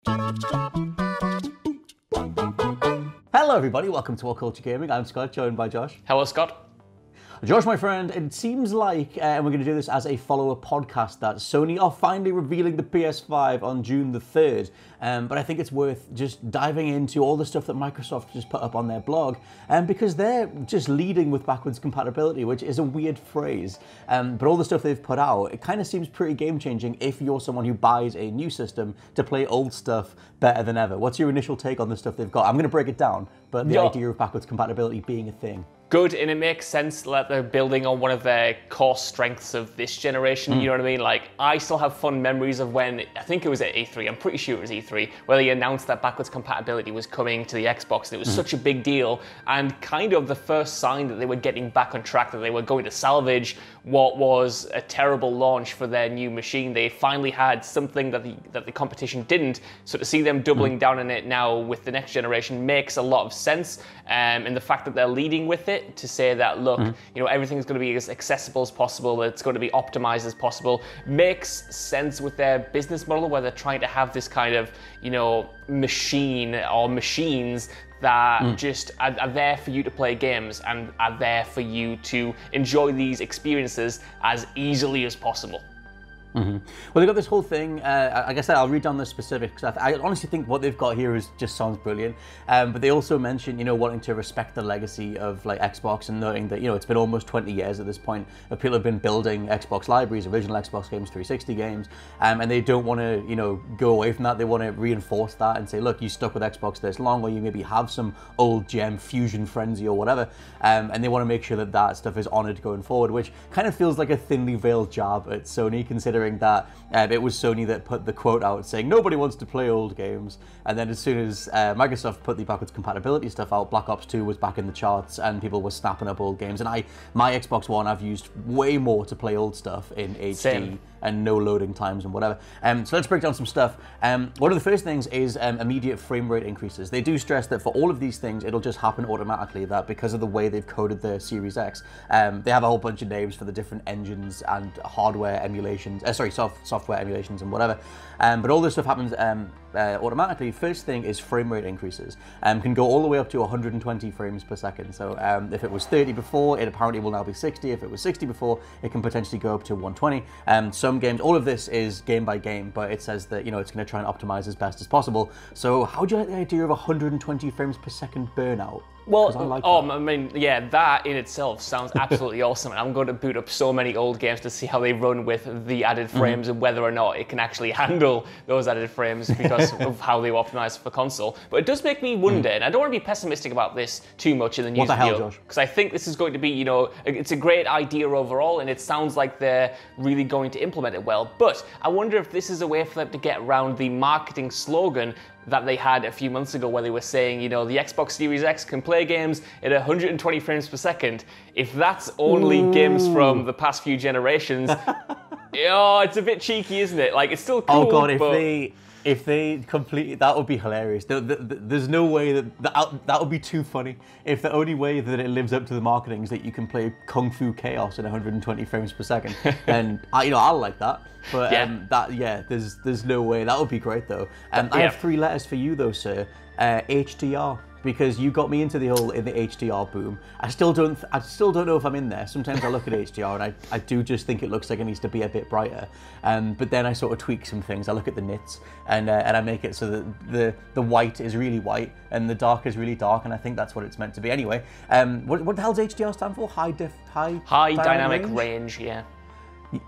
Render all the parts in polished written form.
Hello everybody, welcome to WhatCulture Gaming. I'm Scott, joined by Josh. Hello, Scott. Josh, my friend, it seems like, and we're going to do this as a follow-up podcast, that Sony are finally revealing the PS5 on June the 3rd. But I think it's worth just diving into all the stuff that Microsoft just put up on their blog, because they're just leading with backwards compatibility, which is a weird phrase. But all the stuff they've put out, it kind of seems pretty game-changing if you're someone who buys a new system to play old stuff better than ever. What's your initial take on the stuff they've got? I'm going to break it down, but the idea of backwards compatibility being a thing. Good, and it makes sense that they're building on one of their core strengths of this generation, you know what I mean? Like, I still have fond memories of when, I think it was at E3, I'm pretty sure it was E3, where they announced that backwards compatibility was coming to the Xbox, and it was such a big deal, and kind of the first sign that they were getting back on track, that they were going to salvage what was a terrible launch for their new machine. They finally had something that the competition didn't, so to see them doubling down on it now with the next generation makes a lot of sense, and the fact that they're leading with it, to say that, look, you know, everything's going to be as accessible as possible, it's going to be optimized as possible, makes sense with their business model, where they're trying to have this kind of, you know, machine or machines that just are there for you to play games and are there for you to enjoy these experiences as easily as possible. Well, they've got this whole thing, like I said, I'll read down the specifics. I honestly think what they've got here just sounds brilliant. But they also mention, you know, wanting to respect the legacy of like Xbox and noting that, you know, it's been almost 20 years at this point of people have been building Xbox libraries, original Xbox games, 360 games, and they don't want to, you know, go away from that. They want to reinforce that and say, look, you stuck with Xbox this long, or you maybe have some old gem, Fusion Frenzy or whatever, and they want to make sure that that stuff is honored going forward, which kind of feels like a thinly veiled jab at Sony, considering that it was Sony that put the quote out saying nobody wants to play old games, and then as soon as Microsoft put the backwards compatibility stuff out, Black Ops 2 was back in the charts and people were snapping up old games. And my Xbox One I've used way more to play old stuff in HD. Same. And no loading times and whatever. So let's break down some stuff. One of the first things is immediate frame rate increases. They do stress that for all of these things, it'll just happen automatically, that because of the way they've coded the Series X, they have a whole bunch of names for the different engines and hardware emulations, software emulations and whatever. But all this stuff happens automatically. First thing is frame rate increases. Can go all the way up to 120 frames per second. So if it was 30 before, it apparently will now be 60. If it was 60 before, it can potentially go up to 120. Some games, all of this is game by game, but it says that, you know, it's going to try and optimize as best as possible. So how do you like the idea of 120 frames per second burnout? Well, I mean, yeah, that in itself sounds absolutely awesome. And I'm going to boot up so many old games to see how they run with the added frames and whether or not it can actually handle those added frames because of how they were optimized for console. But it does make me wonder, and I don't want to be pessimistic about this too much in the news video, because I think this is going to be, you know, it's a great idea overall, and it sounds like they're really going to implement it well. But I wonder if this is a way for them to get around the marketing slogan that they had a few months ago, where they were saying, you know, the Xbox Series X can play games at 120 frames per second. If that's only games from the past few generations, oh, it's a bit cheeky, isn't it? Like, it's still cool. Oh god, if they completely, that would be hilarious. There's no way that would be too funny. If the only way that it lives up to the marketing is that you can play Kung Fu Chaos at 120 frames per second, then I'll like that. But there's no way. That would be great though. I have 3 letters for you though, sir. HDR. Because you got me into the HDR boom. I still don't know if I'm in there. Sometimes I look at HDR and I do just think it looks like it needs to be a bit brighter. But then I sort of tweak some things. I look at the nits and I make it so that the white is really white and the dark is really dark, and I think that's what it's meant to be. Anyway, what the hell's HDR stand for? High dynamic range, yeah.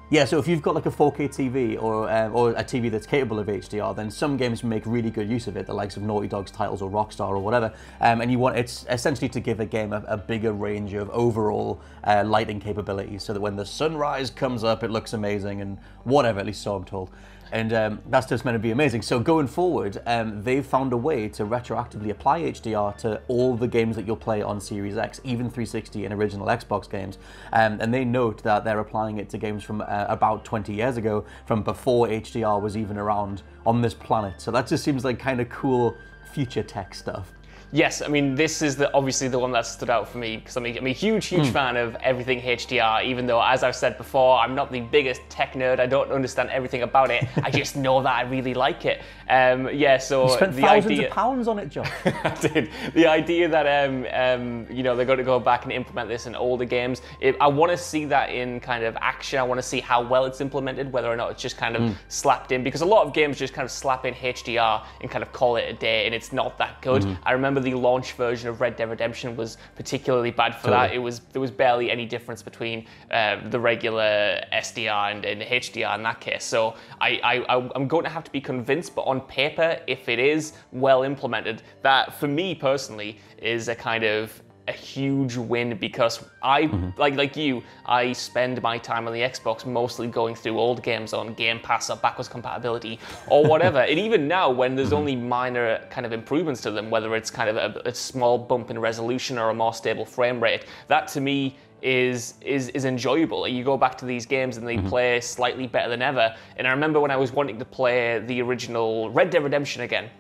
Yeah, so if you've got like a 4K TV or a TV that's capable of HDR, then some games make really good use of it, the likes of Naughty Dog's titles or Rockstar or whatever. And it's essentially to give a game a bigger range of overall lighting capabilities, so that when the sunrise comes up, it looks amazing and whatever, at least so I'm told. And that's just meant to be amazing. So going forward, they've found a way to retroactively apply HDR to all the games that you'll play on Series X, even 360 and original Xbox games. And they note that they're applying it to games from about 20 years ago, from before HDR was even around on this planet. So that just seems like kind of cool future tech stuff. Yes, I mean, this is obviously the one that stood out for me because I'm a huge fan of everything HDR, even though, as I've said before, I'm not the biggest tech nerd. I don't understand everything about it. I just know that I really like it. So you spent thousands of pounds on it, John. I did. The idea that, they're going to go back and implement this in older games, I want to see that in kind of action. I want to see how well it's implemented, whether or not it's just kind of slapped in, because a lot of games just kind of slap in HDR and kind of call it a day, and it's not that good. I remember the launch version of Red Dead Redemption was particularly bad for that. There was barely any difference between the regular SDR and HDR in that case. So I'm going to have to be convinced, but on paper, if it is well implemented, that for me personally is a huge win, because I, like you, I spend my time on the Xbox mostly going through old games on Game Pass or backwards compatibility or whatever. And even now, when there's only minor kind of improvements to them, whether it's kind of a small bump in resolution or a more stable frame rate, that to me is enjoyable. You go back to these games and they play slightly better than ever. And I remember when I was wanting to play the original Red Dead Redemption again,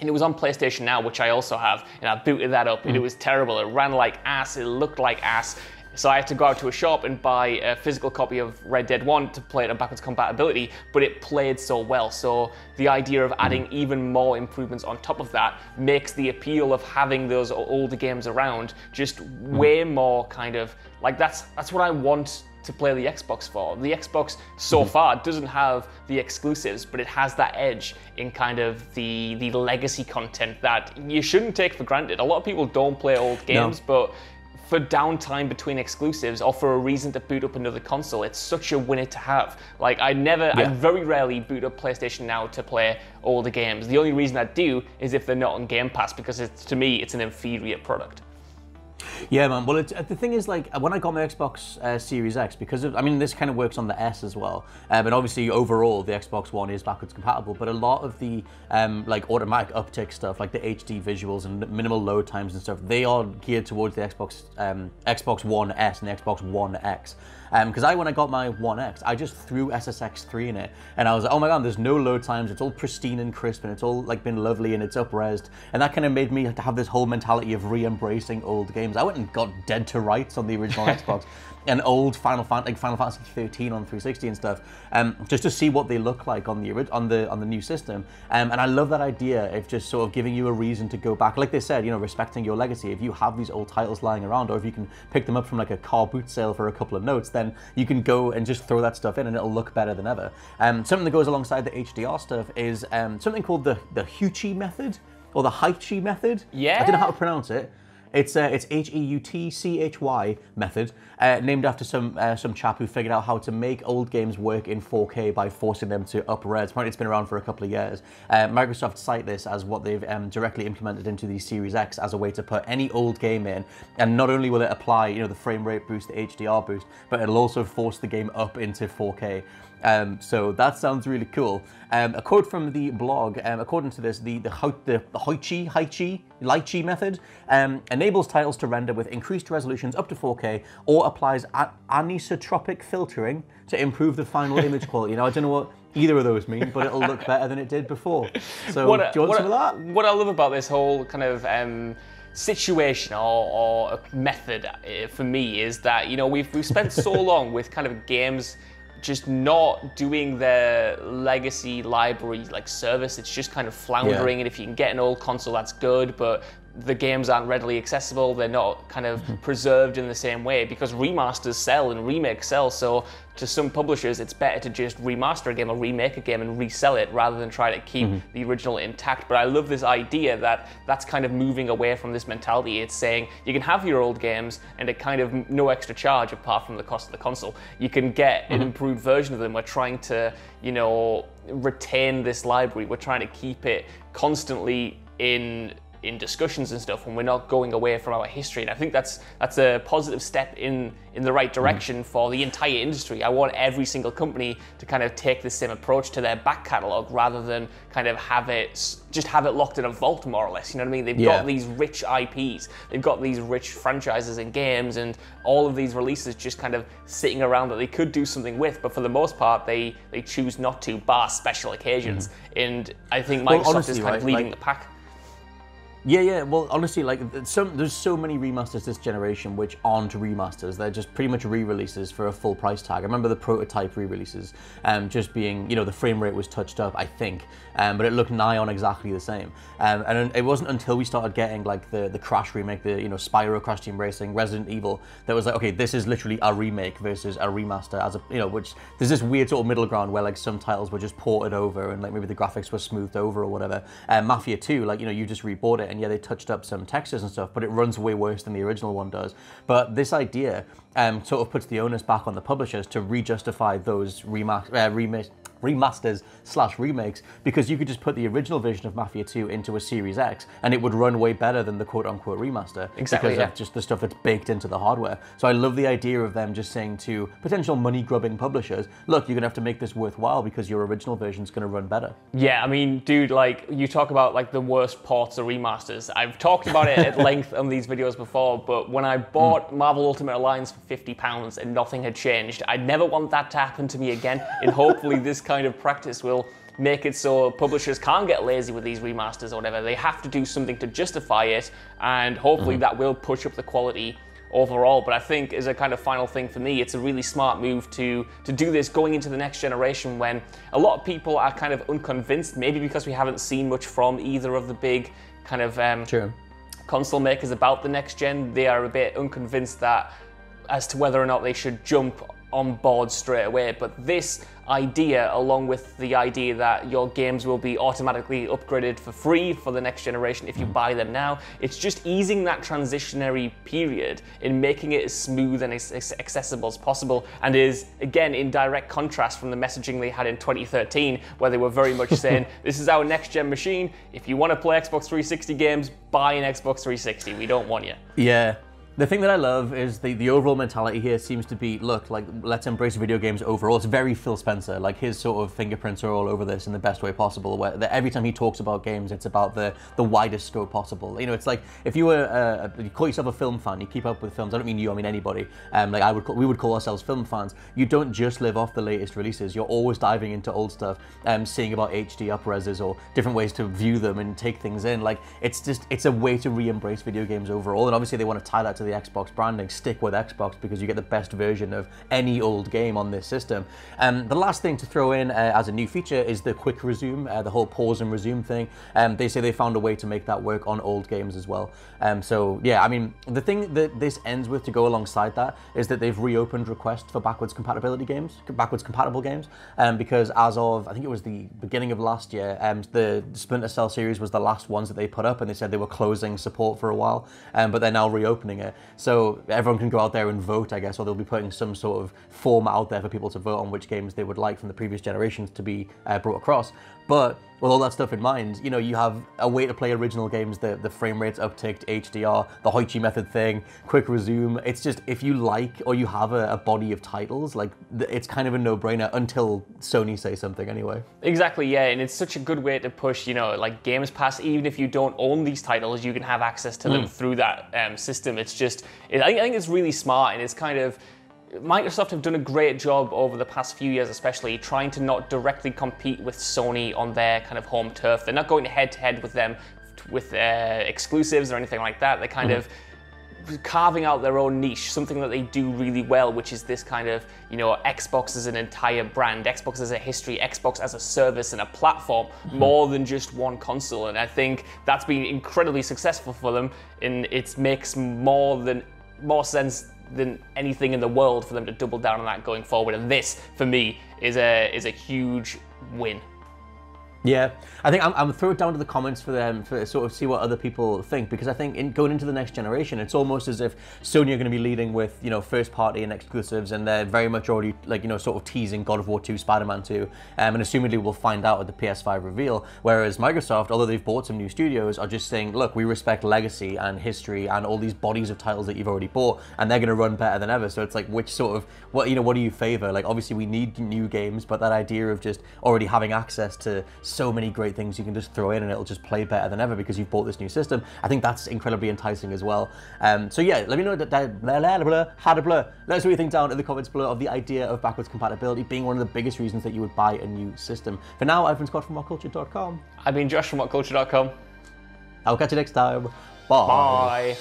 and it was on PlayStation Now, which I also have, and I booted that up, and it was terrible. It ran like ass, it looked like ass. So I had to go out to a shop and buy a physical copy of Red Dead 1 to play it on backwards compatibility, but it played so well. So the idea of adding even more improvements on top of that makes the appeal of having those older games around just way more kind of, like that's what I want to play the Xbox for. The Xbox so far doesn't have the exclusives, but it has that edge in kind of the legacy content that you shouldn't take for granted. A lot of people don't play old games, but for downtime between exclusives or for a reason to boot up another console, it's such a winner to have. Like I very rarely boot up PlayStation Now to play older games. The only reason I do is if they're not on Game Pass, because to me, it's an inferior product. Yeah, man. Well, the thing is, like, when I got my Xbox Series X, because of, I mean, this kind of works on the S as well, and obviously overall the Xbox One is backwards compatible, but a lot of the like automatic uptick stuff, like the HD visuals and minimal load times and stuff, they are geared towards the Xbox One S and the Xbox One X. Because when I got my One X, I just threw SSX3 in it, and I was like, oh my god, there's no load times, it's all pristine and crisp, and it's all like been lovely, and it's up-resed, and that kind of made me have this whole mentality of re-embracing old games. I went and got Dead to Rights on the original Xbox, and old Final Fantasy 13 on 360 and stuff, just to see what they look like on the new system. And I love that idea of just sort of giving you a reason to go back. Like they said, respecting your legacy. If you have these old titles lying around, or if you can pick them up from like a car boot sale for a couple of notes, then you can go and just throw that stuff in and it'll look better than ever. Something that goes alongside the HDR stuff is something called the Heuchi method, or the Heuchi method. Yeah. I don't know how to pronounce it. It's HEUTCHY method, named after some chap who figured out how to make old games work in 4K by forcing them to up-res. Apparently it's been around for a couple of years. Microsoft cite this as what they've directly implemented into the Series X as a way to put any old game in, and not only will it apply the frame rate boost, the HDR boost, but it'll also force the game up into 4K. So that sounds really cool. A quote from the blog, according to this, the Heuchi method enables titles to render with increased resolutions up to 4K, or applies anisotropic filtering to improve the final image quality. Now, I don't know what either of those mean, but it'll look better than it did before. So, do you want some of that? What I love about this whole kind of situation or method for me is that we've spent so long with kind of games just not doing their legacy library like service. It's just kind of floundering, and if you can get an old console, that's good, but the games aren't readily accessible. They're not kind of preserved in the same way, because remasters sell and remakes sell. So to some publishers, it's better to just remaster a game or remake a game and resell it rather than try to keep the original intact. But I love this idea that that's kind of moving away from this mentality. It's saying you can have your old games and at kind of no extra charge apart from the cost of the console. You can get an improved version of them. We're trying to, retain this library. We're trying to keep it constantly in discussions and stuff when we're not going away from our history. And I think that's a positive step in the right direction for the entire industry. I want every single company to kind of take the same approach to their back catalogue rather than kind of have it locked in a vault, more or less. You know what I mean? They've got these rich IPs, they've got these rich franchises and games, and all of these releases just kind of sitting around that they could do something with, but for the most part they choose not to, bar special occasions. And I think Microsoft is kind of leading the pack. Yeah. Well, honestly, like there's so many remasters this generation which aren't remasters. They're just pretty much re-releases for a full price tag. I remember the prototype re-releases, just being, the frame rate was touched up, I think, but it looked nigh on exactly the same. And it wasn't until we started getting like the Crash remake, the Spyro, Crash Team Racing, Resident Evil, that was like, okay, this is literally a remake versus a remaster, as a which there's this weird sort of middle ground where like some titles were just ported over and like maybe the graphics were smoothed over or whatever. Mafia 2, like you just rebought it. And yeah, they touched up some textures and stuff, but it runs way worse than the original one does. But this idea sort of puts the onus back on the publishers to re-justify those remasters / remakes, because you could just put the original version of Mafia 2 into a Series X and it would run way better than the quote-unquote remaster. Exactly, because of just the stuff that's baked into the hardware. So I love the idea of them just saying to potential money-grubbing publishers, look, you're gonna have to make this worthwhile because your original version's gonna run better. Yeah, I mean, dude, like, you talk about like the worst ports or remasters. I've talked about it at length on these videos before, but when I bought Marvel Ultimate Alliance for £50 and nothing had changed, I never want that to happen to me again, and hopefully this kind of practice will make it so publishers can't get lazy with these remasters or whatever. They have to do something to justify it, and hopefully that will push up the quality overall. But I think as a kind of final thing for me, it's a really smart move to do this going into the next generation, when a lot of people are kind of unconvinced, maybe because we haven't seen much from either of the big kind of console makers about the next gen. They are a bit unconvinced as to whether or not they should jump on board straight away. But this idea, along with the idea that your games will be automatically upgraded for free for the next generation if you buy them now, it's just easing that transitionary period and making it as smooth and as accessible as possible, and is again in direct contrast from the messaging they had in 2013, where they were very much saying, this is our next gen machine, if you want to play Xbox 360 games, buy an Xbox 360, we don't want you. Yeah. The thing that I love is the overall mentality here seems to be, look, like, let's embrace video games overall. It's very Phil Spencer, like his sort of fingerprints are all over this in the best way possible, where every time he talks about games, it's about the widest scope possible. It's like, if you were, you call yourself a film fan, you keep up with films, I don't mean you, I mean anybody, like we would call ourselves film fans. You don't just live off the latest releases, you're always diving into old stuff, seeing about HD up-reses or different ways to view them and take things in. Like, it's a way to re-embrace video games overall, and obviously they want to tie that to the Xbox branding, stick with Xbox because you get the best version of any old game on this system. The last thing to throw in as a new feature is the quick resume, the whole pause and resume thing. They say they found a way to make that work on old games as well. So yeah, I mean, the thing that this ends with to go alongside that is that they've reopened requests for backwards compatible games, because as of, I think it was the beginning of last year, the Splinter Cell series was the last ones that they put up, and they said they were closing support for a while, but they're now reopening it. So everyone can go out there and vote, I guess, or they'll be putting some sort of form out there for people to vote on which games they would like from the previous generations to be brought across. But with all that stuff in mind, you have a way to play original games, the frame rates upticked, HDR, the Hoichi method thing, quick resume. It's just, if you like or you have a body of titles, like, it's kind of a no-brainer until Sony say something anyway. Exactly, yeah, and it's such a good way to push, like Games Pass. Even if you don't own these titles, you can have access to them through that system. It's just, I think it's really smart, and it's kind of, Microsoft have done a great job over the past few years, especially trying to not directly compete with Sony on their kind of home turf. They're not going head-to-head with them with exclusives or anything like that. They're kind of carving out their own niche, something that they do really well, which is this kind of, Xbox as an entire brand, Xbox as a history, Xbox as a service and a platform, more than just one console. And I think that's been incredibly successful for them, and it makes more sense than anything in the world for them to double down on that going forward. And this, for me, is a huge win. Yeah, I think I'm throw it down to the comments for them to sort of see what other people think, because I think going into the next generation, it's almost as if Sony are going to be leading with, first party and exclusives, and they're very much already, like, sort of teasing God of War 2, Spider-Man 2, and assumedly we'll find out at the PS5 reveal, whereas Microsoft, although they've bought some new studios, are just saying, look, we respect legacy and history and all these bodies of titles that you've already bought, and they're going to run better than ever. So it's like, which sort of, what do you favor? Like, obviously we need new games, but that idea of just already having access to so many great things you can just throw in and it'll just play better than ever because you've bought this new system, I think that's incredibly enticing as well. So yeah, let me know let us know what you think down in the comments below of the idea of backwards compatibility being one of the biggest reasons that you would buy a new system. For now, I've been Scott from WhatCulture.com. I've been Josh from WhatCulture.com. I'll catch you next time. Bye. Bye.